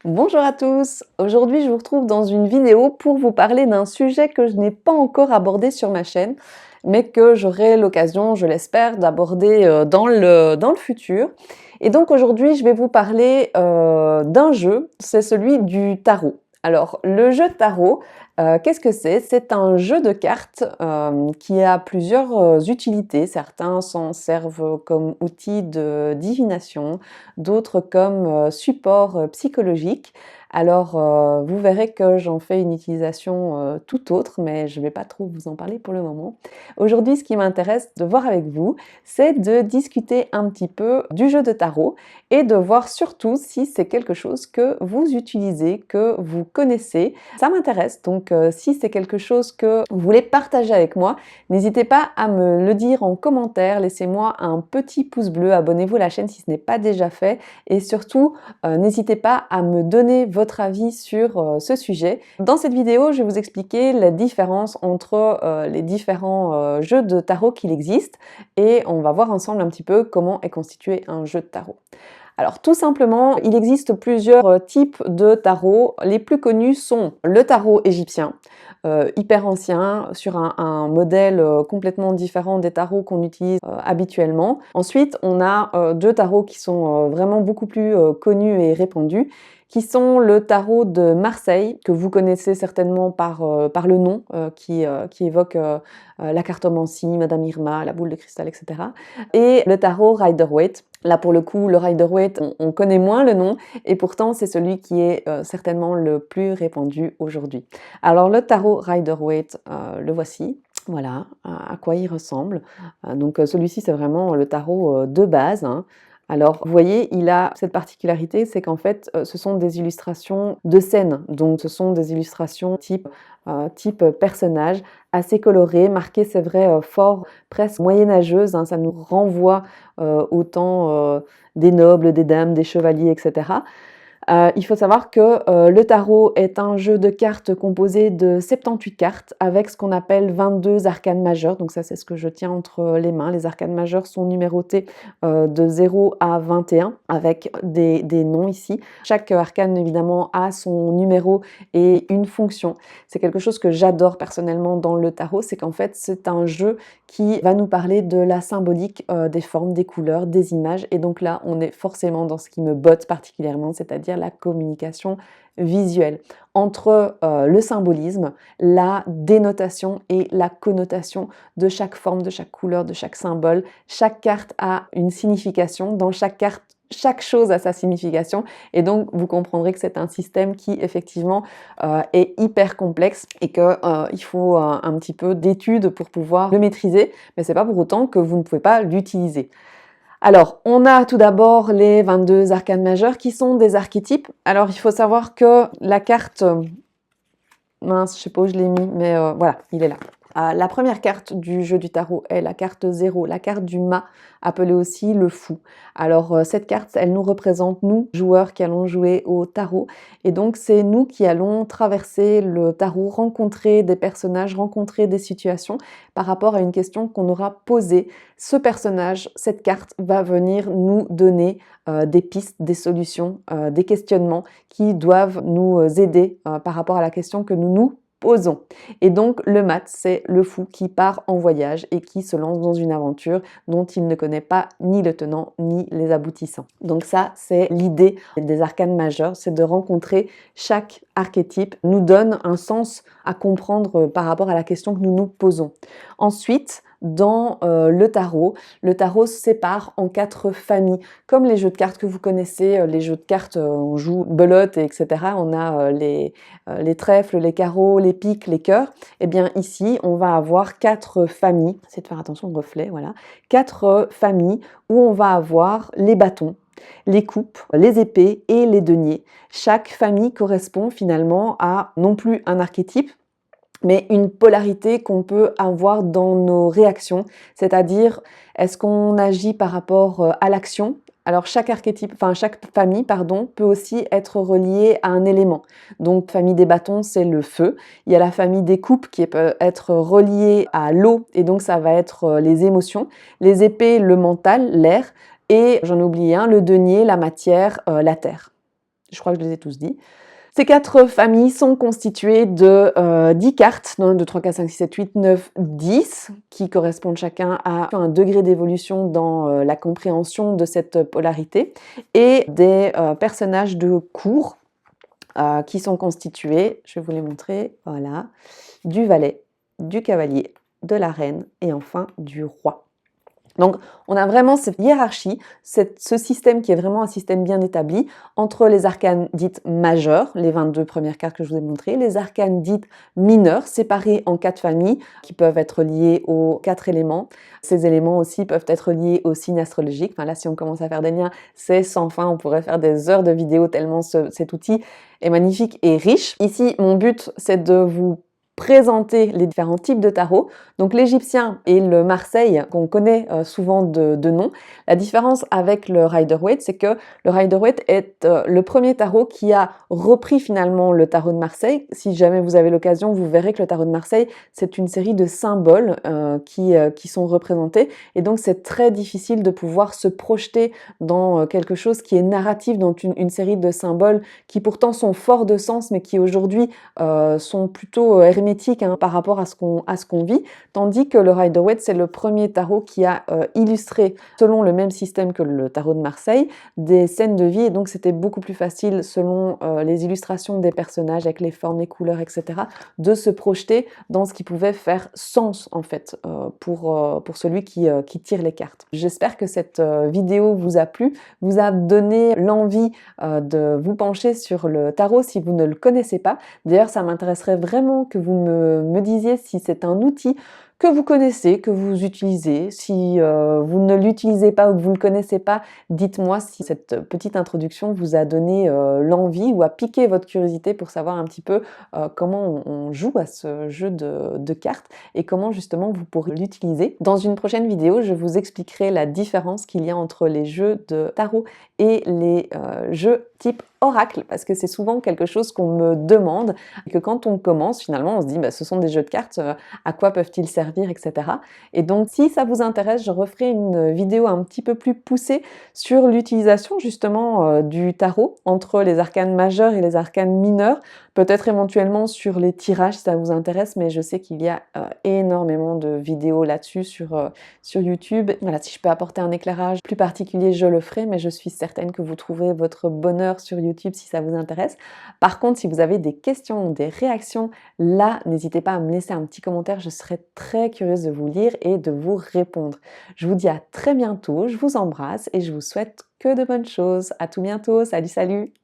Bonjour à tous! Aujourd'hui, je vous retrouve dans une vidéo pour vous parler d'un sujet que je n'ai pas encore abordé sur ma chaîne, mais que j'aurai l'occasion, je l'espère, d'aborder dans le futur. Et donc aujourd'hui, je vais vous parler d'un jeu, c'est celui du tarot. Alors, le jeu de tarot, qu'est-ce que c'est? C'est un jeu de cartes qui a plusieurs utilités. Certains s'en servent comme outil de divination, d'autres comme support psychologique. Alors, vous verrez que j'en fais une utilisation tout autre, mais je ne vais pas trop vous en parler pour le moment. Aujourd'hui, ce qui m'intéresse de voir avec vous, c'est de discuter un petit peu du jeu de tarot et de voir surtout si c'est quelque chose que vous utilisez, que vous connaissez. Ça m'intéresse, donc si c'est quelque chose que vous voulez partager avec moi, n'hésitez pas à me le dire en commentaire, laissez-moi un petit pouce bleu, abonnez-vous à la chaîne si ce n'est pas déjà fait et surtout, n'hésitez pas à me donner votre avis sur ce sujet. Dans cette vidéo, je vais vous expliquer la différence entre les différents jeux de tarot qu'il existe et on va voir ensemble un petit peu comment est constitué un jeu de tarot. Alors tout simplement, il existe plusieurs types de tarot. Les plus connus sont le tarot égyptien, hyper ancien, sur un modèle complètement différent des tarots qu'on utilise habituellement. Ensuite, on a deux tarots qui sont vraiment beaucoup plus connus et répandus, qui sont le tarot de Marseille, que vous connaissez certainement par le nom, qui évoque la cartomancie, Madame Irma, la boule de cristal, etc. Et le tarot Rider-Waite. Là, pour le coup, le Rider-Waite, on connaît moins le nom, et pourtant, c'est celui qui est certainement le plus répandu aujourd'hui. Alors, le tarot Rider-Waite, le voici. Voilà à quoi il ressemble. Donc, celui-ci, c'est vraiment le tarot de base, hein. Alors, vous voyez, il a cette particularité, c'est qu'en fait, ce sont des illustrations de scènes. Donc, ce sont des illustrations type personnage, assez colorées, marquées, c'est vrai, fort, presque moyenâgeuses, hein. Ça nous renvoie au temps des nobles, des dames, des chevaliers, etc. Il faut savoir que le tarot est un jeu de cartes composé de 78 cartes avec ce qu'on appelle 22 arcanes majeures. Donc ça, c'est ce que je tiens entre les mains. Les arcanes majeures sont numérotées de 0 à 21 avec des noms ici. Chaque arcane, évidemment, a son numéro et une fonction. C'est quelque chose que j'adore personnellement dans le tarot, c'est qu'en fait, c'est un jeu qui va nous parler de la symbolique des formes, des couleurs, des images. Et donc là, on est forcément dans ce qui me botte particulièrement, c'est-à-dire la communication visuelle entre le symbolisme, la dénotation et la connotation de chaque forme, de chaque couleur, de chaque symbole. Chaque carte a une signification. Dans chaque carte, chaque chose a sa signification et donc vous comprendrez que c'est un système qui effectivement est hyper complexe et qu'il faut un petit peu d'études pour pouvoir le maîtriser, mais c'est pas pour autant que vous ne pouvez pas l'utiliser. Alors, on a tout d'abord les 22 arcanes majeures qui sont des archétypes. Alors, il faut savoir que la carte... mince, je sais pas où je l'ai mis, mais voilà, il est là. La première carte du jeu du tarot est la carte 0, la carte du mât, appelée aussi le fou. Alors cette carte, elle nous représente, nous, joueurs qui allons jouer au tarot. Et donc c'est nous qui allons traverser le tarot, rencontrer des personnages, rencontrer des situations par rapport à une question qu'on aura posée. Ce personnage, cette carte, va venir nous donner des pistes, des solutions, des questionnements qui doivent nous aider par rapport à la question que nous nous posons. Et donc le mat, c'est le fou qui part en voyage et qui se lance dans une aventure dont il ne connaît pas ni le tenant ni les aboutissants. Donc ça, c'est l'idée des arcanes majeures, c'est de rencontrer chaque archétype, nous donne un sens à comprendre par rapport à la question que nous nous posons. Ensuite, dans le tarot se sépare en 4 familles. Comme les jeux de cartes que vous connaissez, les jeux de cartes, on joue belote, etc. On a les trèfles, les carreaux, les piques, les cœurs. Et bien ici, on va avoir 4 familles. C'est de faire attention au reflet, voilà. 4 familles où on va avoir les bâtons, les coupes, les épées et les deniers. Chaque famille correspond finalement à non plus un archétype, mais une polarité qu'on peut avoir dans nos réactions, c'est-à-dire est-ce qu'on agit par rapport à l'action? Alors chaque famille, peut aussi être reliée à un élément. Donc famille des bâtons, c'est le feu. Il y a la famille des coupes qui peut être reliée à l'eau et donc ça va être les émotions. Les épées, le mental, l'air. Et j'en ai oublié un, le denier, la matière, la terre. Je crois que je les ai tous dit. Ces 4 familles sont constituées de 10 cartes, 1, 2, 3, 4, 5, 6, 7, 8, 9, 10, qui correspondent chacun à un degré d'évolution dans la compréhension de cette polarité, et des personnages de cours qui sont constitués, je vais vous les montrer, voilà, du valet, du cavalier, de la reine et enfin du roi. Donc, on a vraiment cette hiérarchie, ce système qui est vraiment un système bien établi entre les arcanes dites majeures, les 22 premières cartes que je vous ai montrées, les arcanes dites mineures, séparées en 4 familles qui peuvent être liées aux 4 éléments. Ces éléments aussi peuvent être liés aux signes astrologiques. Enfin là, si on commence à faire des liens, c'est sans fin. On pourrait faire des heures de vidéos tellement cet outil est magnifique et riche. Ici, mon but, c'est de vous présenter les différents types de tarot. Donc l'égyptien et le Marseille, qu'on connaît souvent de nom. La différence avec le Rider-Waite, c'est que le Rider-Waite est le premier tarot qui a repris finalement le tarot de Marseille. Si jamais vous avez l'occasion, vous verrez que le tarot de Marseille, c'est une série de symboles qui sont représentés. Et donc c'est très difficile de pouvoir se projeter dans quelque chose qui est narratif, dans une série de symboles qui pourtant sont forts de sens, mais qui aujourd'hui sont plutôt hermétiques par rapport à ce qu'on vit, tandis que le Rider-Waite, c'est le premier tarot qui a illustré, selon le même système que le tarot de Marseille, des scènes de vie, et donc c'était beaucoup plus facile, selon les illustrations des personnages, avec les formes, les couleurs, etc., de se projeter dans ce qui pouvait faire sens, en fait, pour celui qui tire les cartes. J'espère que cette vidéo vous a plu, vous a donné l'envie de vous pencher sur le tarot si vous ne le connaissez pas. D'ailleurs, ça m'intéresserait vraiment que vous me disiez si c'est un outil que vous connaissez, que vous utilisez. Si vous ne l'utilisez pas ou que vous ne le connaissez pas, dites-moi si cette petite introduction vous a donné l'envie ou a piqué votre curiosité pour savoir un petit peu comment on joue à ce jeu de cartes et comment justement vous pourrez l'utiliser. Dans une prochaine vidéo, je vous expliquerai la différence qu'il y a entre les jeux de tarot et les jeux type oracle, parce que c'est souvent quelque chose qu'on me demande, et que quand on commence, finalement, on se dit bah, ce sont des jeux de cartes, à quoi peuvent-ils servir, etc. Et donc, si ça vous intéresse, je referai une vidéo un petit peu plus poussée sur l'utilisation justement du tarot entre les arcanes majeures et les arcanes mineures, peut-être éventuellement sur les tirages si ça vous intéresse, mais je sais qu'il y a énormément de vidéos là-dessus sur YouTube. Voilà, si je peux apporter un éclairage plus particulier, je le ferai, mais je suis certaine que vous trouverez votre bonheur sur YouTube si ça vous intéresse. Par contre, si vous avez des questions ou des réactions, là, n'hésitez pas à me laisser un petit commentaire, je serai très curieuse de vous lire et de vous répondre. Je vous dis à très bientôt, je vous embrasse et je vous souhaite que de bonnes choses. À tout bientôt, salut salut!